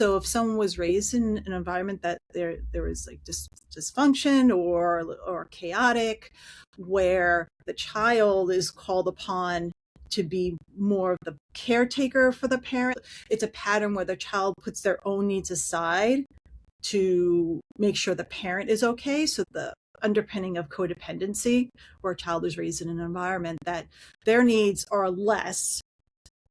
So if someone was raised in an environment that there was like dysfunction or chaotic, where the child is called upon to be more of the caretaker for the parent, it's a pattern where the child puts their own needs aside to make sure the parent is okay. So the underpinning of codependency, where a child is raised in an environment that their needs are less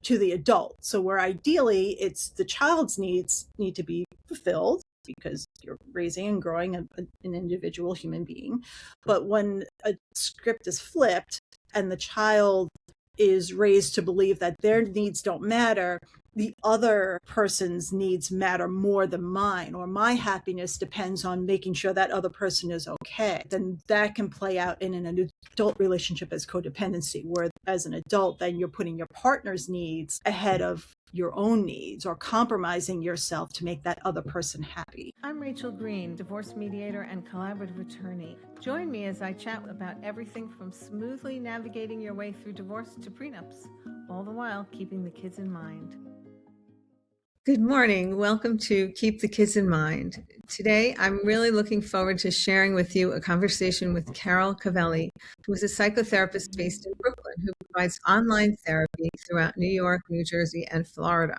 to the adult. So where ideally it's the child's needs need to be fulfilled because you're raising and growing an individual human being. But when a script is flipped and the child is raised to believe that their needs don't matter, the other person's needs matter more than mine, or my happiness depends on making sure that other person is okay, then that can play out in an adult relationship as codependency, where as an adult, then you're putting your partner's needs ahead of your own needs or compromising yourself to make that other person happy. I'm Rachel Green, divorce mediator and collaborative attorney. Join me as I chat about everything from smoothly navigating your way through divorce to prenups, all the while keeping the kids in mind. Good morning. Welcome to Keep the Kids in Mind. Today, I'm really looking forward to sharing with you a conversation with Carol Covelli, who is a psychotherapist based in Brooklyn who provides online therapy throughout New York, New Jersey, and Florida.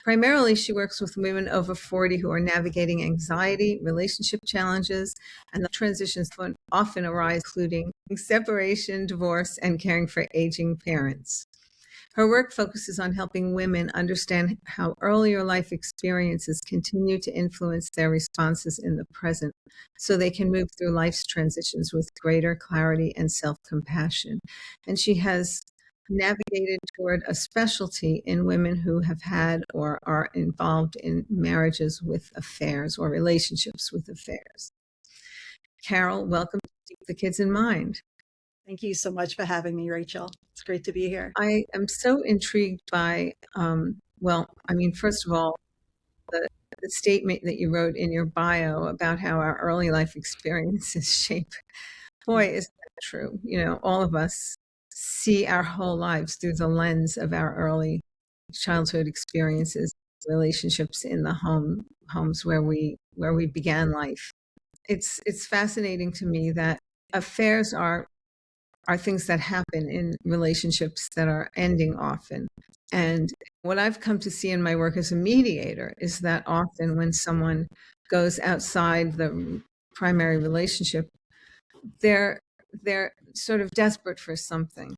Primarily, she works with women over 40 who are navigating anxiety, relationship challenges, and the transitions that often arise, including separation, divorce, and caring for aging parents. Her work focuses on helping women understand how earlier life experiences continue to influence their responses in the present, so they can move through life's transitions with greater clarity and self-compassion. And she has navigated toward a specialty in women who have had or are involved in marriages with affairs or relationships with affairs. Carol, welcome to Keep the Kids in Mind. Thank you so much for having me, Rachel. It's great to be here. I am so intrigued by, first of all, the statement that you wrote in your bio about how our early life experiences shape. Boy, is that true. You know, all of us see our whole lives through the lens of our early childhood experiences, relationships in the homes where we began life. It's fascinating to me that affairs are things that happen in relationships that are ending often. And what I've come to see in my work as a mediator is that often when someone goes outside the primary relationship, they're sort of desperate for something.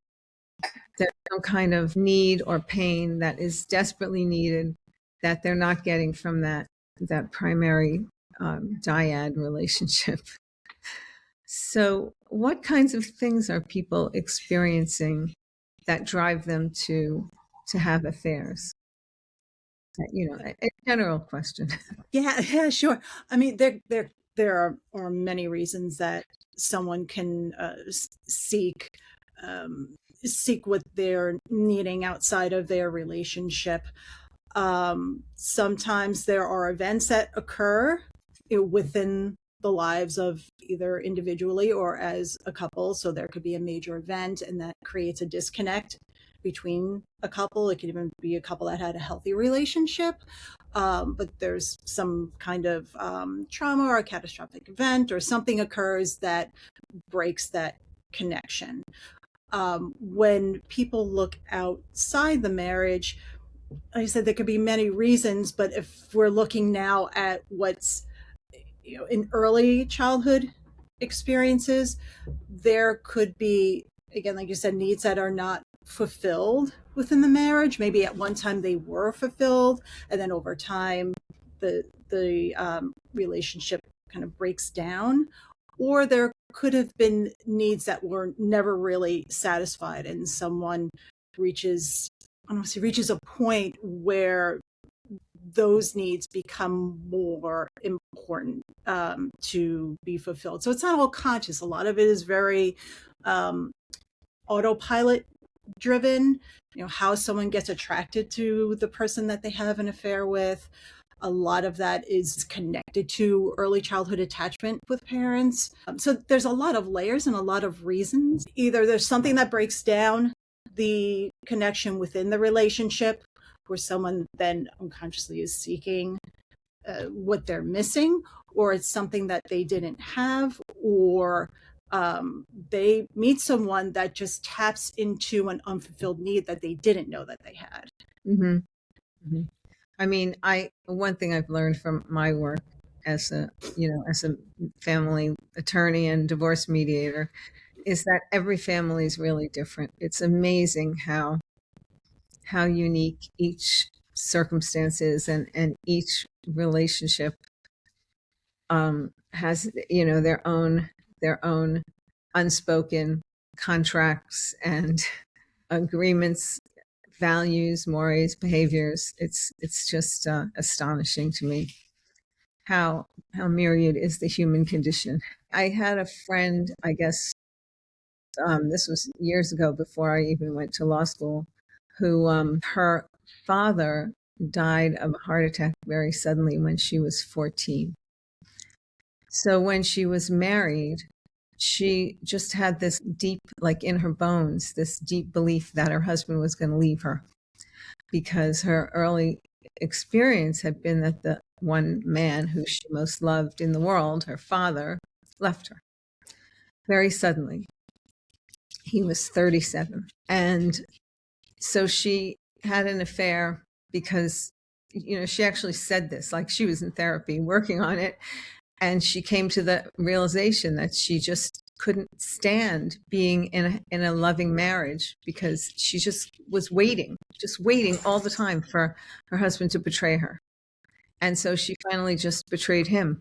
There's some kind of need or pain that is desperately needed that they're not getting from that primary dyad relationship. So what kinds of things are people experiencing that drive them to have affairs? You know, a general question. Yeah, sure. I mean, there are many reasons that someone can seek what they're needing outside of their relationship. Sometimes there are events that occur within the lives of either individually or as a couple. So there could be a major event and that creates a disconnect between a couple. It could even be a couple that had a healthy relationship, but there's some kind of trauma or a catastrophic event or something occurs that breaks that connection. When people look outside the marriage, like I said, there could be many reasons, but if we're looking now at what's in early childhood experiences, there could be, again, like you said, needs that are not fulfilled within the marriage. Maybe at one time they were fulfilled, and then over time the relationship kind of breaks down. Or there could have been needs that were never really satisfied, and someone reaches a point where those needs become more important to be fulfilled. So it's not all conscious. A lot of it is very autopilot driven, how someone gets attracted to the person that they have an affair with. A lot of that is connected to early childhood attachment with parents. So there's a lot of layers and a lot of reasons. Either there's something that breaks down the connection within the relationship, where someone then unconsciously is seeking what they're missing, or it's something that they didn't have, or they meet someone that just taps into an unfulfilled need that they didn't know that they had. Mm-hmm. Mm-hmm. I mean, one thing I've learned from my work as a family attorney and divorce mediator is that every family is really different. It's amazing how unique each circumstance is, and each relationship has their own unspoken contracts and agreements, values, mores, behaviors. It's just astonishing to me how myriad is the human condition. I had a friend, I guess this was years ago before I even went to law school, who her father died of a heart attack very suddenly when she was 14. So when she was married, she just had this deep, like in her bones, this deep belief that her husband was going to leave her, because her early experience had been that the one man who she most loved in the world, her father, left her very suddenly. He was 37. And so she had an affair because, she actually said this, like she was in therapy working on it. And she came to the realization that she just couldn't stand being in a loving marriage, because she just was waiting all the time for her husband to betray her. And so she finally just betrayed him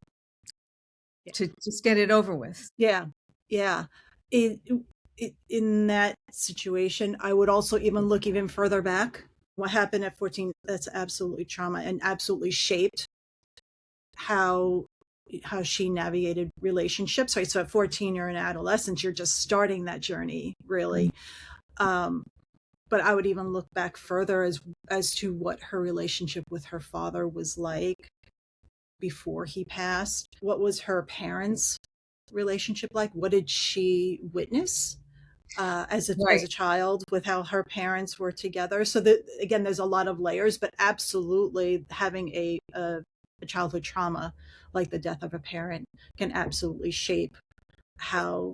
to just get it over with. Yeah. Yeah. In that situation, I would also even look even further back. What happened at 14, that's absolutely trauma, and absolutely shaped how she navigated relationships, right? So at 14, you're an adolescent, you're just starting that journey, really. But I would even look back further as to what her relationship with her father was like before he passed. What was her parents' relationship like? What did she witness as a child with how her parents were together? So that, again, there's a lot of layers, but absolutely having a childhood trauma like the death of a parent can absolutely shape how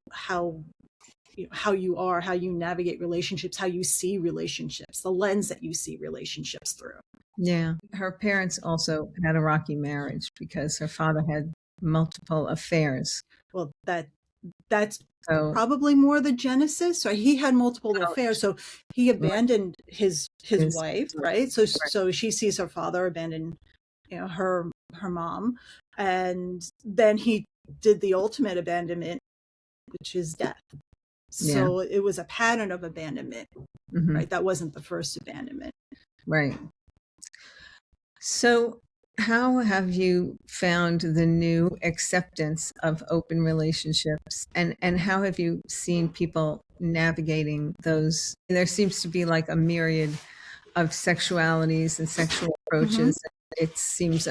you are, how you navigate relationships, how you see relationships, the lens that you see relationships through. Yeah. Her parents also had a rocky marriage because her father had multiple affairs. Well, that's probably more the genesis. So he had multiple affairs. So he abandoned his wife, right? So she sees her father abandon, her mom, and then he did the ultimate abandonment, which is death. So it was a pattern of abandonment, right? That wasn't the first abandonment. Right. So how have you found the new acceptance of open relationships, and how have you seen people navigating those? There seems to be like a myriad of sexualities and sexual approaches. It seems,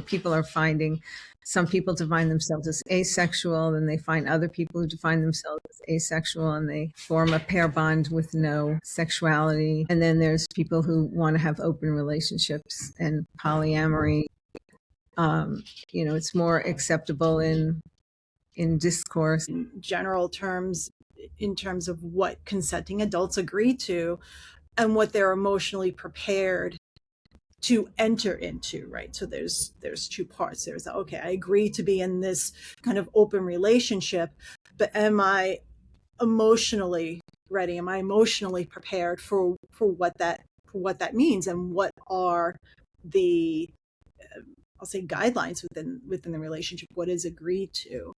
people are finding, some people define themselves as asexual, and they find other people who define themselves as asexual, and they form a pair bond with no sexuality. And then there's people who want to have open relationships and polyamory. It's more acceptable in discourse. In general terms, in terms of what consenting adults agree to and what they're emotionally prepared to enter into, right? So there's two parts. There's, okay, I agree to be in this kind of open relationship, but am I emotionally ready? Am I emotionally prepared for what that means, and what are the I'll say guidelines within the relationship? What is agreed to?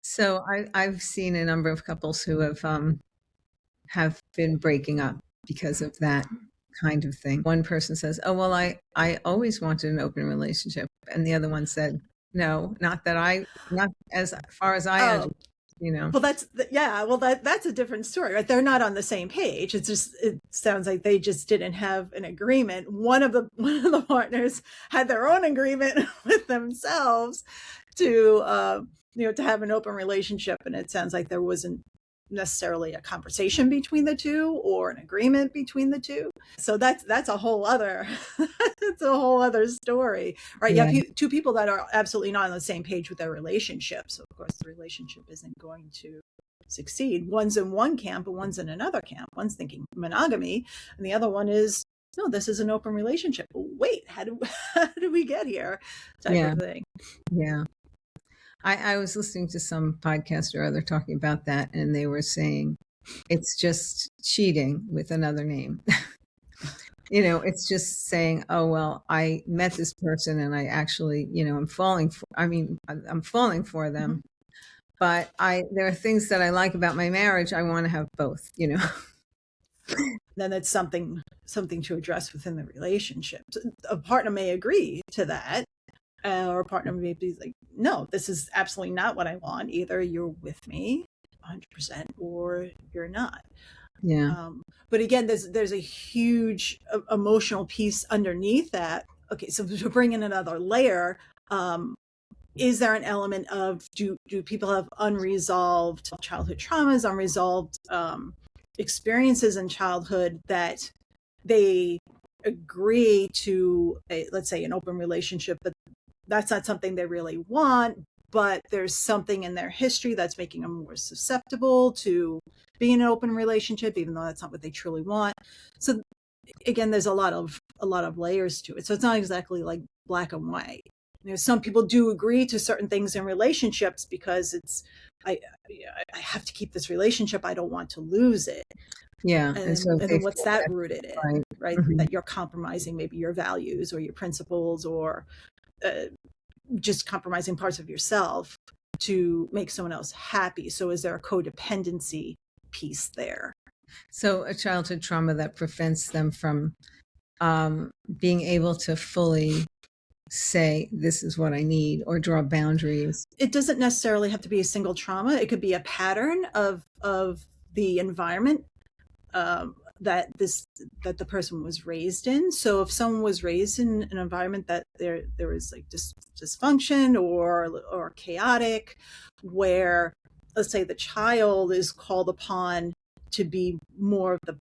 So I've seen a number of couples who have been breaking up because of that kind of thing. One person says, "Oh, well, I always wanted an open relationship," and the other one said, "No, not as far as I understand." Well, that's a different story, right? They're not on the same page. It sounds like they just didn't have an agreement. One of the partners had their own agreement with themselves to to have an open relationship, and it sounds like there wasn't necessarily a conversation between the two or an agreement between the two. So that's a whole other that's a whole other story, right? Yeah. You have two people that are absolutely not on the same page with their relationship, so of course the relationship isn't going to succeed. One's in one camp and one's in another camp. One's thinking monogamy and the other one is, no, this is an open relationship. Wait, how did we get here, type of thing. Yeah. I was listening to some podcast or other talking about that, and they were saying it's just cheating with another name. It's just saying, oh, well, I met this person and I actually, I'm falling for them. But there are things that I like about my marriage. I want to have both, Then it's something to address within the relationship. A partner may agree to that, or a partner may be like, no, this is absolutely not what I want. Either you're with me 100% or you're not. Yeah. But again, there's a huge emotional piece underneath that. Okay, so to bring in another layer, is there an element of do people have unresolved childhood traumas, unresolved experiences in childhood that they agree to let's say an open relationship, but that's not something they really want, but there's something in their history that's making them more susceptible to being in an open relationship, even though that's not what they truly want. So again, there's a lot of layers to it. So it's not exactly like black and white. Some people do agree to certain things in relationships because it's, I have to keep this relationship. I don't want to lose it. Yeah. And then what's that rooted in, right? Mm-hmm. That you're compromising maybe your values or your principles or just compromising parts of yourself to make someone else happy. So is there a codependency piece there? So a childhood trauma that prevents them from being able to fully say, this is what I need, or draw boundaries. It doesn't necessarily have to be a single trauma. It could be a pattern of the environment that the person was raised in. So if someone was raised in an environment that there was like dysfunction or chaotic, where let's say the child is called upon to be more of the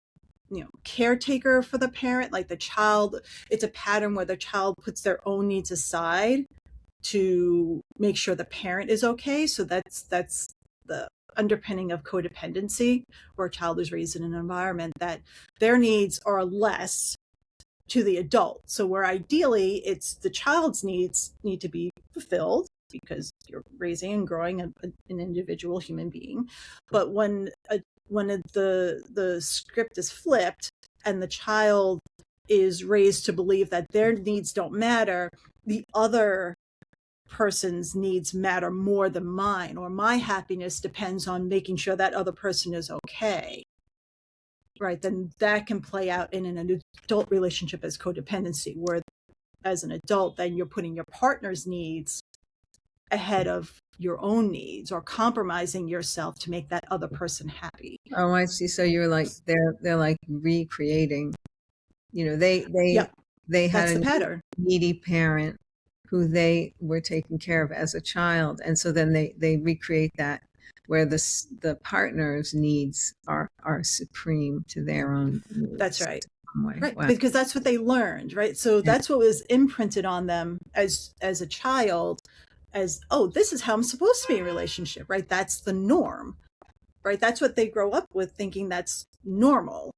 caretaker for the parent, like the child, it's a pattern where the child puts their own needs aside to make sure the parent is okay. So that's the underpinning of codependency, where a child is raised in an environment that their needs are less to the adult. So where ideally it's the child's needs need to be fulfilled because you're raising and growing an individual human being. But when the script is flipped and the child is raised to believe that their needs don't matter, the other person's needs matter more than mine, or my happiness depends on making sure that other person is okay, right? Then that can play out in an adult relationship as codependency, where as an adult, then you're putting your partner's needs ahead of your own needs or compromising yourself to make that other person happy. Oh, I see. So you're like, they're like recreating, they had a pattern. needy parent who they were taken care of as a child. And so then they recreate that where the partner's needs are supreme to their own needs. That's right. Right. Wow. Because that's what they learned, right? So that's what was imprinted on them as a child, as, oh, this is how I'm supposed to be in a relationship, right? That's the norm, right? That's what they grow up with, thinking that's normal.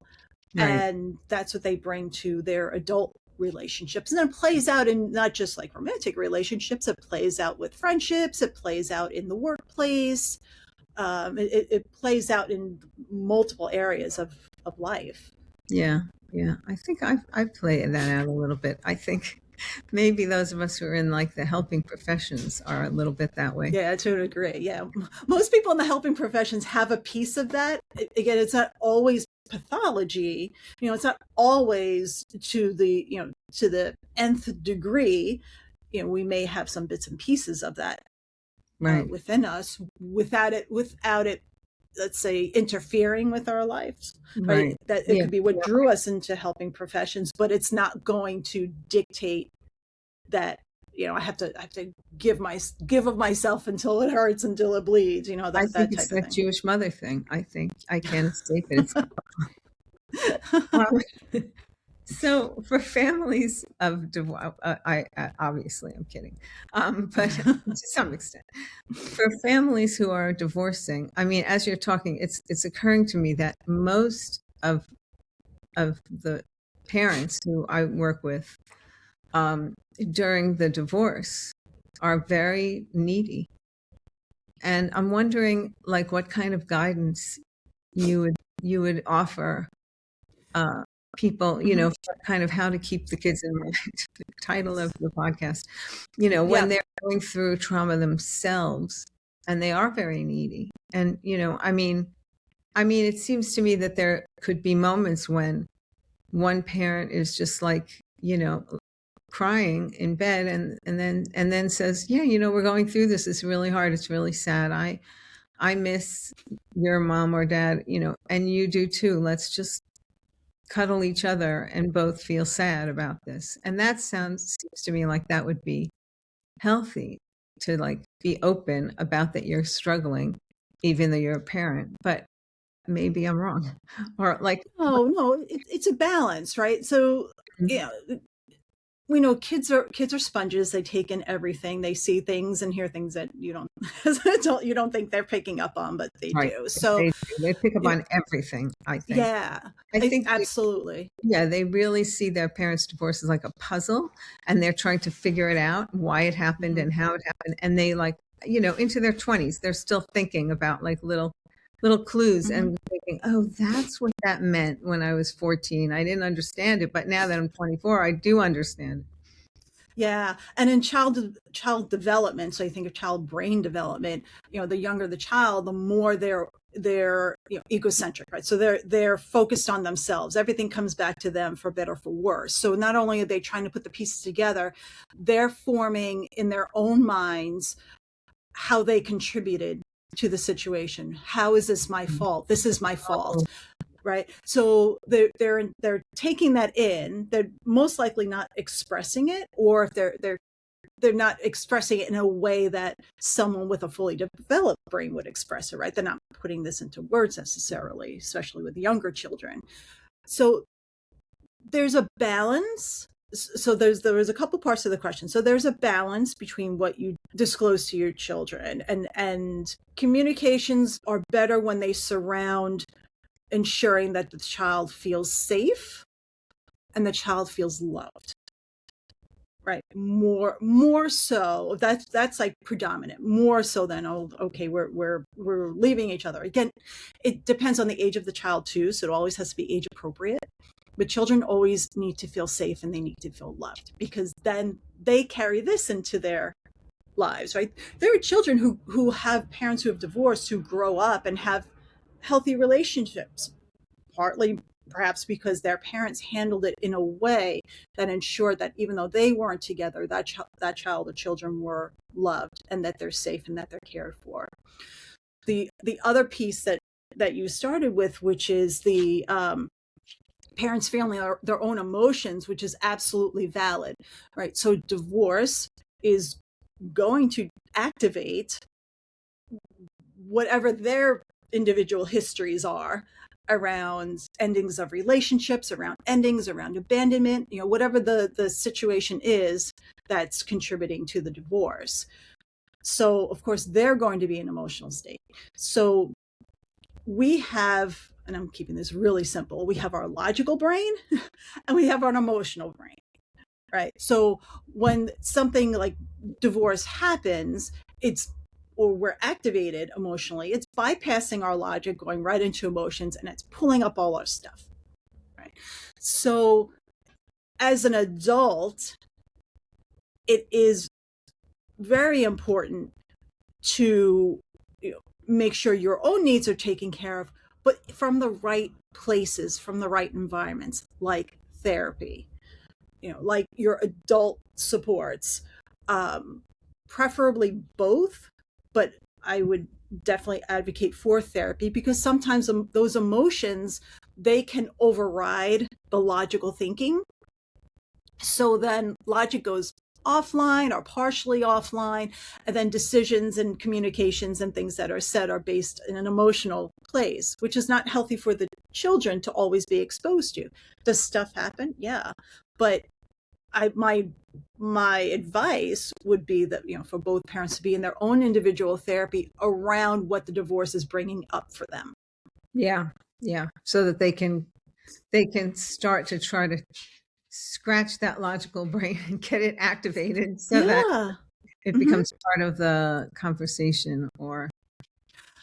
Right. And that's what they bring to their adult relationships. And then it plays out in not just like romantic relationships, it plays out with friendships, it plays out in the workplace, it plays out in multiple areas of life. Yeah. I think I've played that out a little bit. I think maybe those of us who are in like the helping professions are a little bit that way. Yeah, I totally agree. Yeah. Most people in the helping professions have a piece of that. Again, it's not always pathology. It's not always to the nth degree. We may have some bits and pieces of that within us without it, let's say, interfering with our lives, right? That it could be what drew us into helping professions, but it's not going to dictate that I have to give of myself until it hurts, until it bleeds, I that think it's type of that thing. Jewish mother thing. I think I can't escape it. Um, so for families of divorce, I obviously I'm kidding, but to some extent, for families who are divorcing, I mean, as you're talking, it's occurring to me that most of the parents who I work with during the divorce are very needy, and I'm wondering, like, what kind of guidance you would offer uh, people, for kind of how to keep the kids in mind. The title of the podcast, when Yeah. they're going through trauma themselves, and they are very needy, and I mean, it seems to me that there could be moments when one parent is just like, crying in bed, and then says, yeah, we're going through this. It's really hard. It's really sad. I miss your mom or dad, and you do too. Let's just cuddle each other and both feel sad about this. And that seems to me like that would be healthy, to like be open about that you're struggling, even though you're a parent. But maybe I'm wrong. Or like, No, it's a balance, right? So, Mhm. yeah, we know kids are sponges. They take in everything. They see things and hear things that you don't, as an adult, you don't think they're picking up on, but they Right. do. So, They pick up you know, on everything, I think. yeah, I think absolutely. yeah, they really see their parents' divorce as like a puzzle, and they're trying to figure it out, why it happened Hmm. and how it happened. And they like, into their 20s, they're still thinking about like little clues Hmm. and thinking, oh, that's what that meant when I was 14. I didn't understand it, but now that I'm 24, I do understand it. Yeah, and in child development, so you think of child brain development. The younger the child, the more they're egocentric, right? So they're focused on themselves. Everything comes back to them, for better or for worse. So not only are they trying to put the pieces together, they're forming in their own minds how they contributed to the situation. How is this my fault? This is my fault, Oh, right? So they're taking that in. They're most likely not expressing it, or if they're not expressing it in a way that someone with a fully developed brain would express it, right? They're not putting this into words necessarily, especially with younger children. So there's a balance. So there was a couple parts of the question. So there's a balance between what you disclose to your children, and communications are better when they surround ensuring that the child feels safe and the child feels loved, right? More so, that's like predominant, more so than, oh, okay, we're leaving each other again. It depends on the age of the child too, so it always has to be age appropriate, but children always need to feel safe and they need to feel loved, because then they carry this into their lives, right? There are children who have parents who have divorced, who grow up and have healthy relationships, partly perhaps because their parents handled it in a way that ensured that even though they weren't together, that child or children were loved, and that they're safe and that they're cared for. The other piece that you started with, which is the parents feeling their own emotions, which is absolutely valid, right? So divorce is going to activate whatever their individual histories are around endings of relationships, around endings, around abandonment, whatever the situation is that's contributing to the divorce. So, of course, they're going to be in an emotional state. So we have, and I'm keeping this really simple, we have our logical brain and we have our emotional brain, right? So when something like divorce happens, or we're activated emotionally, it's bypassing our logic, going right into emotions, and it's pulling up all our stuff, right? So as an adult, it is very important to make sure your own needs are taken care of, but from the right places, from the right environments, like therapy, like your adult supports, preferably both, but I would definitely advocate for therapy, because sometimes those emotions, they can override the logical thinking. So then logic goes offline or partially offline, and then decisions and communications and things that are said are based in an emotional place, which is not healthy for the children to always be exposed to. Does stuff happen? Yeah. But my advice would be that, for both parents to be in their own individual therapy around what the divorce is bringing up for them. Yeah. Yeah. So that they can start to try to scratch that logical brain and get it activated so that it becomes part of the conversation or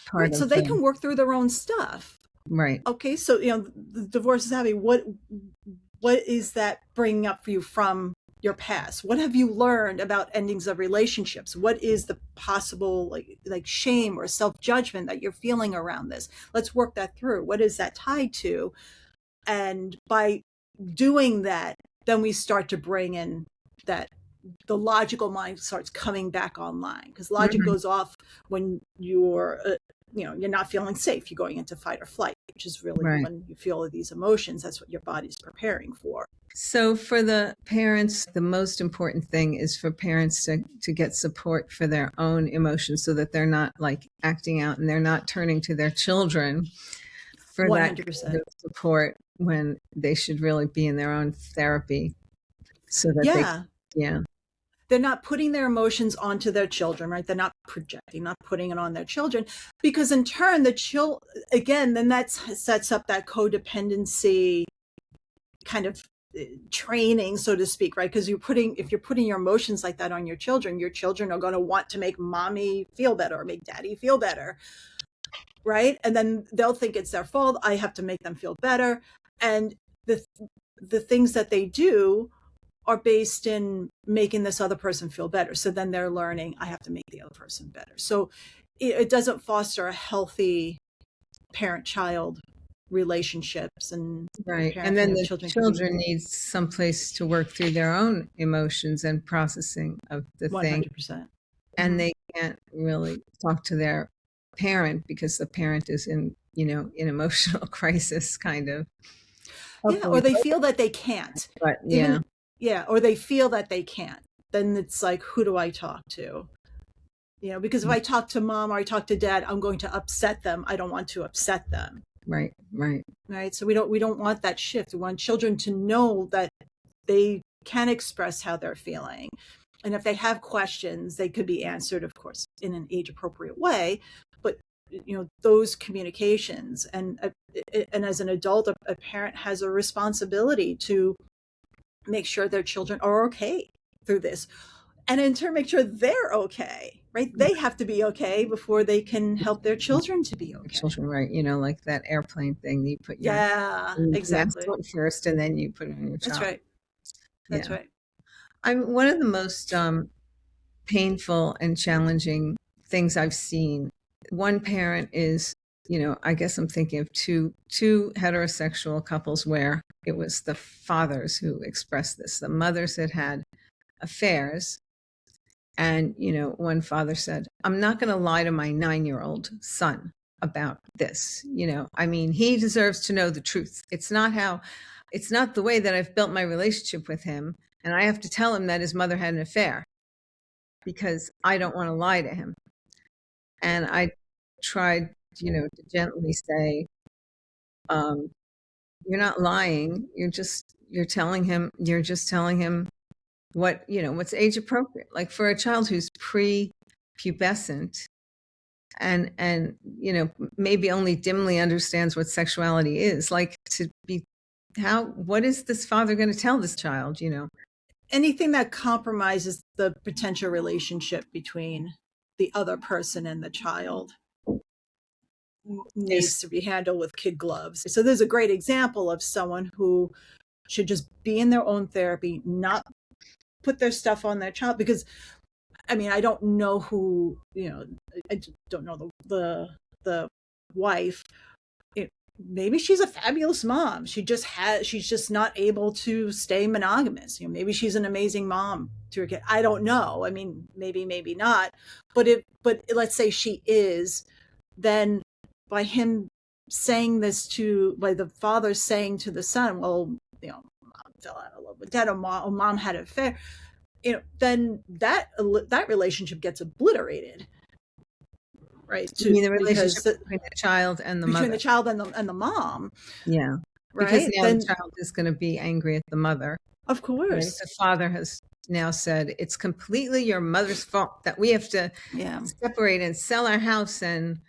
part right. of So they can work through their own stuff. Right. Okay. So, the divorce is happening. What is that bringing up for you from your past? What have you learned about endings of relationships? What is the possible like shame or self-judgment that you're feeling around this? Let's work that through. What is that tied to? And by doing that, then we start to bring in that the logical mind starts coming back online, because logic goes off when you're you're not feeling safe. You're going into fight or flight, which is really when you feel these emotions. That's what your body's preparing for. So for the parents, the most important thing is for parents to get support for their own emotions, so that they're not like acting out and they're not turning to their children for 100%. That kind of support when they should really be in their own therapy. So that they're not putting their emotions onto their children, right? They're not projecting, not putting it on their children, because in turn, then that sets up that codependency kind of training, so to speak, right? Because if you're putting your emotions like that on your children are going to want to make mommy feel better or make daddy feel better, right? And then they'll think it's their fault. I have to make them feel better. And the things that they do are based in making this other person feel better. So then they're learning, I have to make the other person better. So it doesn't foster a healthy parent-child relationships. And and then the children need some place to work through their own emotions and processing of the 100%. thing. And they can't really talk to their parent because the parent is in emotional crisis, kind of. Or they feel that they can't. But or they feel that they can't. Then it's like, who do I talk to? Because if I talk to mom or I talk to dad, I'm going to upset them. I don't want to upset them. Right. So we don't want that shift. We want children to know that they can express how they're feeling. And if they have questions, they could be answered, of course, in an age-appropriate way. But those communications, and as an adult, a parent has a responsibility to make sure their children are okay through this, and in turn make sure they're okay, right? They have to be okay before they can help their children to be okay. Children, right? Like that airplane thing, you put your exactly first, and then you put it on your child. That's right. One of the most painful and challenging things I've seen. One parent is, I guess I'm thinking of two heterosexual couples where it was the fathers who expressed this. The mothers had affairs. And, one father said, I'm not going to lie to my 9-year-old son about this. He deserves to know the truth. It's not the way that I've built my relationship with him. And I have to tell him that his mother had an affair because I don't want to lie to him. And I tried, to gently say, you're not lying. You're just telling him what, what's age appropriate. Like for a child who's pre-pubescent and maybe only dimly understands what sexuality is, like what is this father going to tell this child, Anything that compromises the potential relationship between the other person and the child needs to be handled with kid gloves. So there's a great example of someone who should just be in their own therapy, not put their stuff on their child, because I don't know who, I don't know the wife. Maybe she's a fabulous mom. she's just not able to stay monogamous. Maybe she's an amazing mom to her kid. I don't know. Maybe not. But let's say she is, then by him saying this by the father saying to the son, well, mom fell out of love with dad, or mom had an affair. then that relationship gets obliterated, right? You mean the relationship Because between the child and the between mother? the child and the mom, Yeah, because right? now the Then child is going to be angry at the mother. of Right? course, The father has now said it's completely your mother's fault that we have to yeah. separate and sell our house, and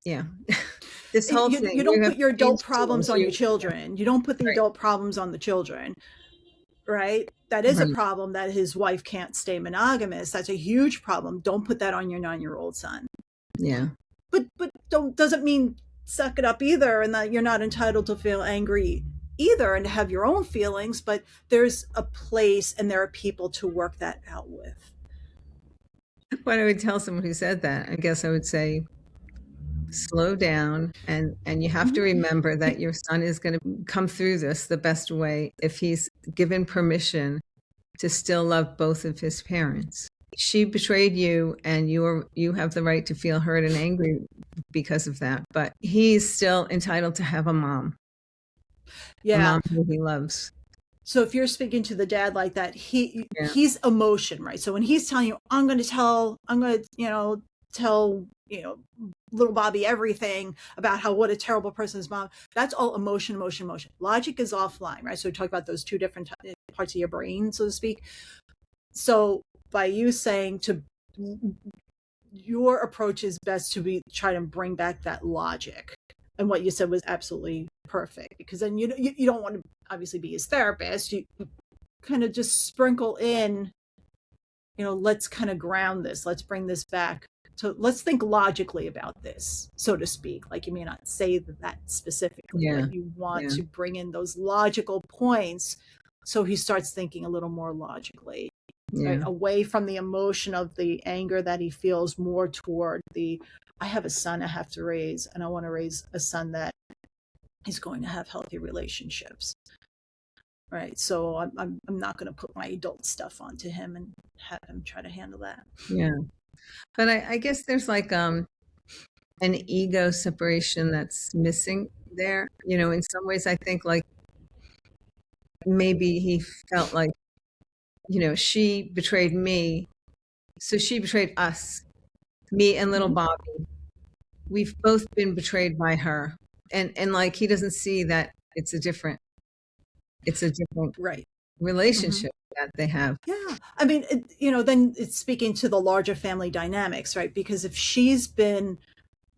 yeah, this whole You thing. don't You have put your brain adult problems tools. on your You children. You don't put the right, adult problems on the children, right? That is a right, problem, that his wife can't stay monogamous. That's a huge problem. Don't put that on your 9-year-old son. yeah, But don't doesn't mean suck it up either, and that you're not entitled to feel angry either and to have your own feelings. But there's a place and there are people to work that out with. what I would tell someone who said that, I guess I would say, slow down, and you have to Mm-hmm. remember that your son is going to come through this the best way if he's given permission to still love both of his parents. She betrayed you, and you have the right to feel hurt and angry because of that, but he's still entitled to have a Yeah. mom who he loves. So if you're speaking to the dad like that, Yeah, he's emotion, right? So when he's telling you, I'm going to tell, little Bobby everything about how what a terrible person his mom. That's all emotion, emotion, emotion. Logic is offline, right? So we talk about those two different parts of your brain, so to speak. So by you saying to your approach is best to be try to bring back that logic, and what you said was absolutely perfect, because then you don't want to obviously be his therapist. You kind of just sprinkle in, let's kind of ground this, let's bring this back, so let's think logically about this, so to speak. Like, you may not say that specifically, yeah, but you want yeah, to bring in those logical points so he starts thinking a little more logically, right? yeah, Away from the emotion of the anger that he feels, more toward the, I have a son I have to raise, and I want to raise a son that is going to have healthy relationships, right? So I'm not going to put my adult stuff onto him and have him try to handle that. yeah. But I guess there's like an ego separation that's missing there. In some ways, I think like maybe he felt like, she betrayed me, so she betrayed us, me and little Mm-hmm. Bobby. We've both been betrayed by her, and like he doesn't see that it's a different Right. Mm-hmm. relationship that they have. Yeah. I mean, then it's speaking to the larger family dynamics, right? Because if she's been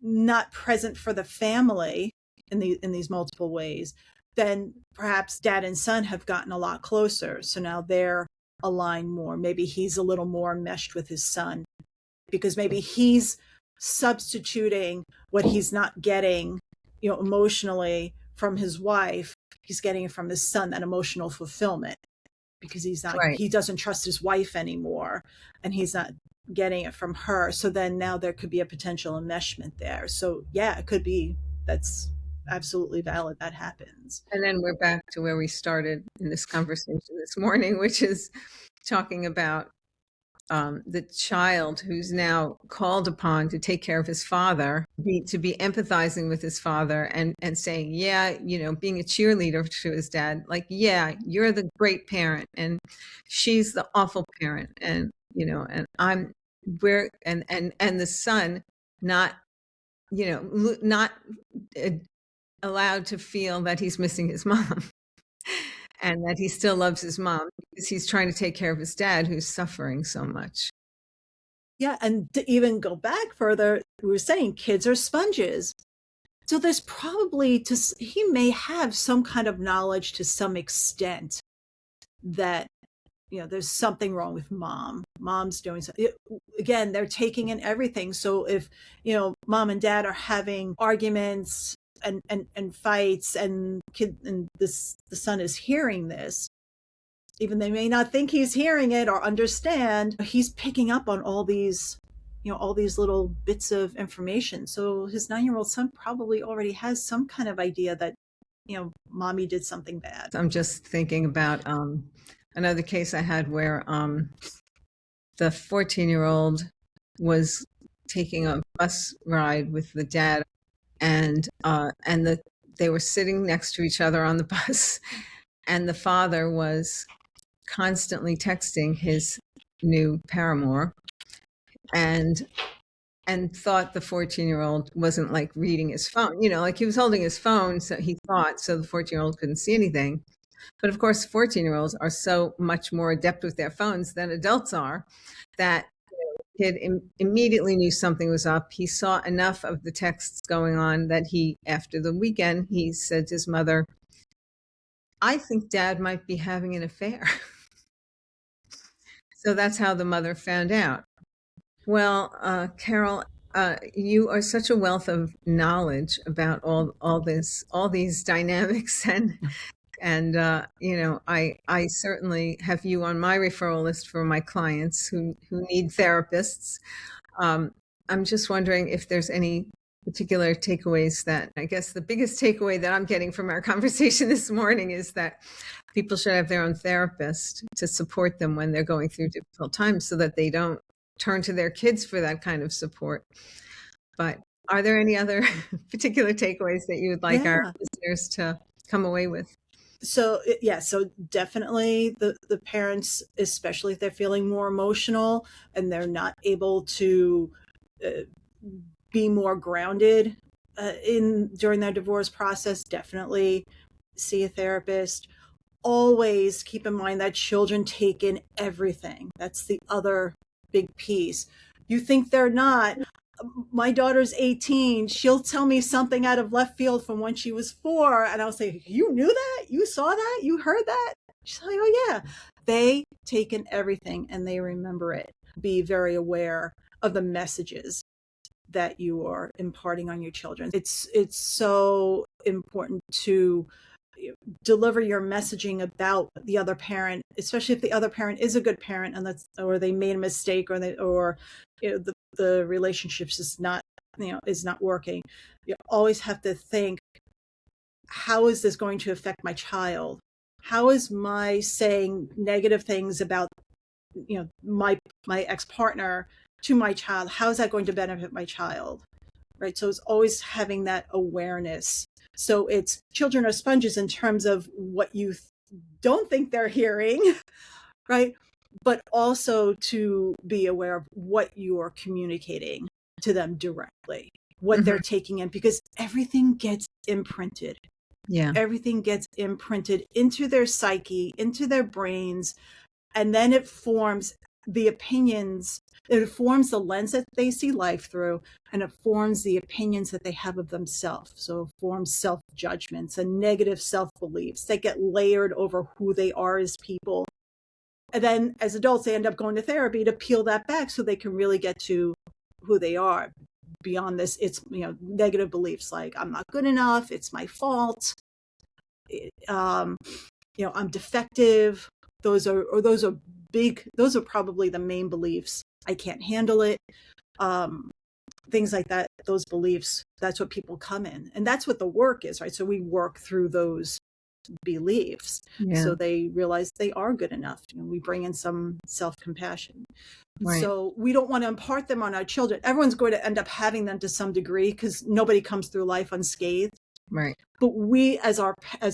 not present for the family in these multiple ways, then perhaps dad and son have gotten a lot closer. So now they're aligned more. Maybe he's a little more meshed with his son, because maybe he's substituting what he's not getting, emotionally from his wife. He's getting it from his son, that emotional fulfillment, because Right. he doesn't trust his wife anymore, and he's not getting it from her. So then now there could be a potential enmeshment there. So yeah, it could be, that's absolutely valid, that happens. And then we're back to where we started in this conversation this morning, which is talking about the child who's now called upon to take care of his father, to be empathizing with his father, and saying, yeah, being a cheerleader to his dad, like, yeah, you're the great parent, and she's the awful parent, and and I'm where and the son not not allowed to feel that he's missing his mom. And that he still loves his mom because he's trying to take care of his dad who's suffering so much. Yeah, and to even go back further, we were saying kids are sponges. So there's probably, he may have some kind of knowledge to some extent that, there's something wrong with mom's doing something. Again, they're taking in everything. So if, mom and dad are having arguments and fights, and the son is hearing this, even they may not think he's hearing it or understand, he's picking up on all these little bits of information. So his 9-year-old son probably already has some kind of idea that, mommy did something bad. I'm just thinking about another case I had where the 14-year-old was taking a bus ride with the dad, and they were sitting next to each other on the bus, and the father was constantly texting his new paramour, and thought the 14-year-old wasn't like reading his phone, like he was holding his phone, so he thought, so the 14-year-old couldn't see anything. But of course, 14-year-olds are so much more adept with their phones than adults are, that the kid immediately knew something was up. He saw enough of the texts going on that after the weekend, he said to his mother, "I think Dad might be having an affair." So that's how the mother found out. Well, Carol, you are such a wealth of knowledge about all these dynamics, and I certainly have you on my referral list for my clients who need therapists. I'm just wondering if there's any particular takeaways. That I guess the biggest takeaway that I'm getting from our conversation this morning is that people should have their own therapist to support them when they're going through difficult times, so that they don't turn to their kids for that kind of support. But are there any other particular takeaways that you would like our listeners to come away with? So definitely the parents, especially if they're feeling more emotional and they're not able to be more grounded during their divorce process, definitely see a therapist. Always keep in mind that children take in everything. That's the other big piece. You think they're not. My daughter's 18. She'll tell me something out of left field from when she was 4. And I'll say, "You knew that? You saw that? You heard that?" She's like, "Oh yeah." They take in everything and they remember it. Be very aware of the messages that you are imparting on your children. It's so important to deliver your messaging about the other parent, especially if the other parent is a good parent and or they made a mistake, or the relationships is not working. You always have to think, how is this going to affect my child? How is my saying negative things about my ex-partner to my child, how is that going to benefit my child? Right? So it's always having that awareness. So it's children are sponges in terms of what you don't think they're hearing, right? But also to be aware of what you are communicating to them directly, what they're taking in, because everything gets imprinted. Yeah. Everything gets imprinted into their psyche, into their brains, and then it forms the opinions. It forms the lens that they see life through, and it forms the opinions that they have of themselves. So it forms self-judgments and negative self-beliefs that get layered over who they are as people. And then as adults, they end up going to therapy to peel that back so they can really get to who they are. Beyond this, it's negative beliefs like, "I'm not good enough, it's my fault, I'm defective." Those are probably the main beliefs. "I can't handle it." Things like that, those beliefs, that's what people come in. And that's what the work is, right? So we work through those beliefs. Yeah. So they realize they are good enough. We bring in some self-compassion. Right. So we don't want to impart them on our children. Everyone's going to end up having them to some degree, because nobody comes through life unscathed. Right. But we as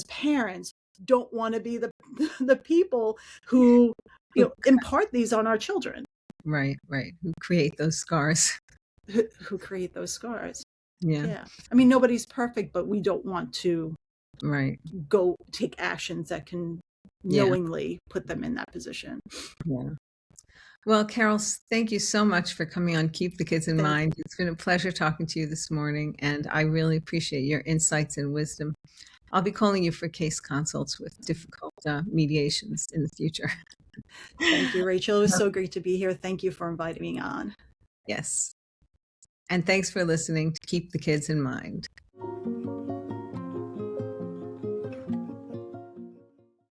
parents don't want to be the people who impart these on our children. Right. Who create those scars. Who create those scars. Yeah. I mean, nobody's perfect, but we don't want to go take actions that can knowingly put them in that position. Yeah. Well, Carol, thank you so much for coming on Keep the Kids in Mind. It's been a pleasure talking to you this morning, and I really appreciate your insights and wisdom. I'll be calling you for case consults with difficult mediations in the future. Thank you, Rachel. It was so great to be here. Thank you for inviting me on. Yes. And thanks for listening to Keep the Kids in Mind.